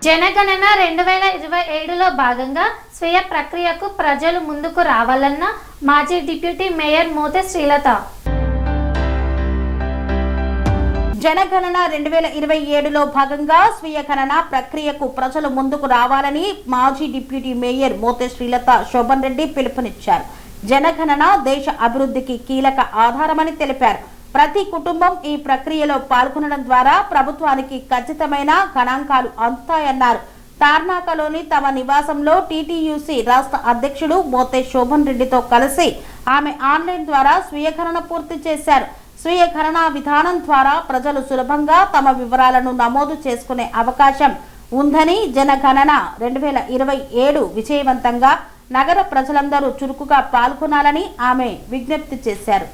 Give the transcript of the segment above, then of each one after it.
జనగణన 2027లో భాగంగా స్వీయ ప్రక్రియకు ప్రజలు ముందుకు రావాలన్న మాజీ డిప్యూటీ మేయర్ మోతే శ్రీలత. జనగణన 2027లో భాగంగా స్వీయ గణన ప్రక్రియకు ప్రజలు ముందుకు రావాలని మాజీ డిప్యూటీ మేయర్ మోతే శ్రీలత శోభన్ రెడ్డి పిలుపునిచ్చారు. జనగణన దేశ అభివృద్ధికి కీలక ఆధారమని తెలిపారు. ప్రతి కుటుంబం ఈ ప్రక్రియలో పాల్గొనడం ద్వారా ప్రభుత్వానికి ఖచ్చితమైన గణాంకాలు అందుతాయన్నారు. తార్నాకలోని తమ నివాసంలో టీటీయూసీ రాష్ట్ర అధ్యక్షుడు మోతే శోభన్ రెడ్డితో కలిసి ఆమె ఆన్లైన్ ద్వారా స్వీయ గణన పూర్తి చేశారు. స్వీయ గణన విధానం ద్వారా ప్రజలు సులభంగా తమ వివరాలను నమోదు చేసుకునే అవకాశం ఉందని, జనగణన 2027 విజయవంతంగా నగర ప్రజలందరూ చురుకుగా పాల్గొనాలని ఆమె విజ్ఞప్తి చేశారు.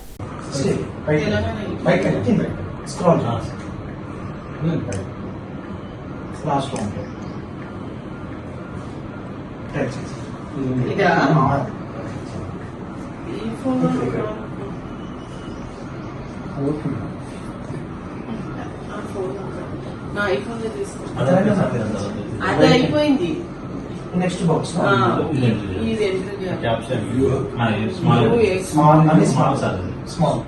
అది అయిపోయింది. నెక్స్ట్ బాక్స్ స్మాల్ స్మాల్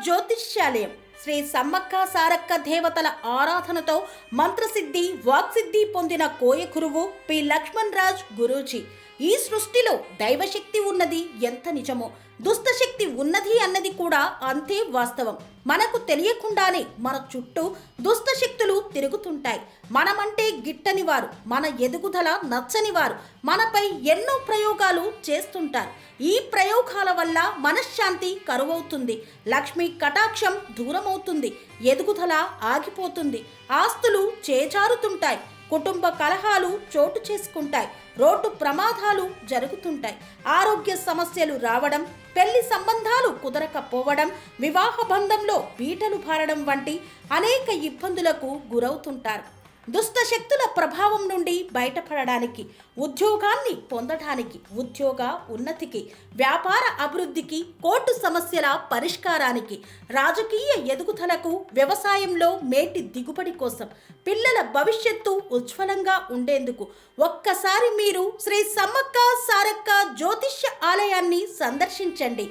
జ్యోతిష్యాలయం శ్రీ సమ్మక్క సారక్క దేవతల ఆరాధనతో మంత్రసిద్ధి వాక్సిద్ధి పొందిన కోయ గురువు పి లక్ష్మణ్ రాజ్ గురూజీ. ఈ సృష్టిలో దైవశక్తి ఉన్నది ఎంత నిజమో, దుష్టశక్తి ఉన్నది అన్నది కూడా అంతే వాస్తవం. మనకు తెలియకుండానే మన చుట్టూ దుష్టశక్తులు తిరుగుతుంటాయి. మనమంటే గిట్టని వారు, మన ఎదుగుదల నచ్చని వారు మనపై ఎన్నో ప్రయోగాలు చేస్తుంటారు. ఈ ప్రయోగాల వల్ల మనశ్శాంతి కరువవుతుంది, లక్ష్మీ కటాక్షం దూరమవుతుంది, ఎదుగుదల ఆగిపోతుంది, ఆస్తులు చేజారుతుంటాయి, కుటుంబ కలహాలు చోటు చేసుకుంటాయి, రోడ్డు ప్రమాదాలు జరుగుతుంటాయి, ఆరోగ్య సమస్యలు రావడం, పెళ్లి సంబంధాలు కుదరకపోవడం, వివాహ బంధంలో పీటలు భారడం వంటి అనేక ఇబ్బందులకు గురవుతుంటారు. దుష్టశక్తుల ప్రభావం నుండి బయటపడడానికి, ఉద్యోగాన్ని పొందడానికి, ఉద్యోగ ఉన్నతికి, వ్యాపార అభివృద్ధికి, కోర్టు సమస్యల పరిష్కారానికి, రాజకీయ ఎదుగుదలకు, వ్యవసాయంలో మేటి దిగుబడి కోసం, పిల్లల భవిష్యత్తు ఉజ్వలంగా ఉండేందుకు ఒక్కసారి మీరు శ్రీ సమ్మక్క సారక్క జ్యోతిష్య ఆలయాన్ని సందర్శించండి.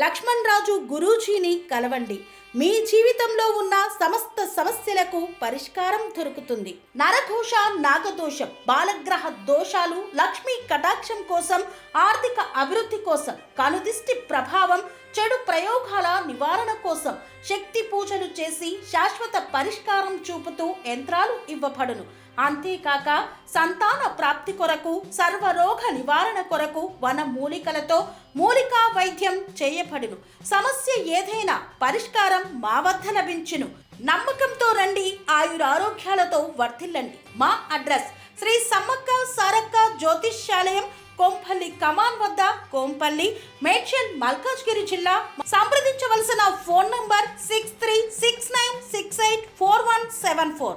లక్ష్మణ్ రాజు గురూజీని కలవండి. మీ జీవితంలో ఉన్న సమస్త సమస్యలకు పరిష్కారం దొరుకుతుంది. నరఘోష, నాగదోషం, బాలగ్రహ దోషాలు, లక్ష్మీ కటాక్షం కోసం, ఆర్థిక అభివృద్ధి కోసం, కనుదిష్టి ప్రభావం, చెడు ప్రయోగాల నివారణ కోసం శక్తి పూజలు చేసి శాశ్వత పరిష్కారం చూపుతూ యంత్రాలు ఇవ్వబడును. అంతేకాక సంతాన ప్రాప్తి కొరకు, సర్వరోగ నివారణ కొరకు వన మూలికలతో మూలికా వైద్యం చేయబడును. సమస్య ఏదైనా పరిష్కారం మా వద్ద లభించును. నమ్మకంతో రండి, ఆయురారోగ్యాలతో వర్ధిల్లండి. మా అడ్రస్ శ్రీ సమ్మక్క సారక్క జ్యోతిష్యాలయం, కొంపల్లి కమాన్ వద్ద, కొంపల్లి, మేడ్చల్, మల్కాజ్గిరి జిల్లా. సంప్రదించవలసిన ఫోన్ నంబర్ 6369684174.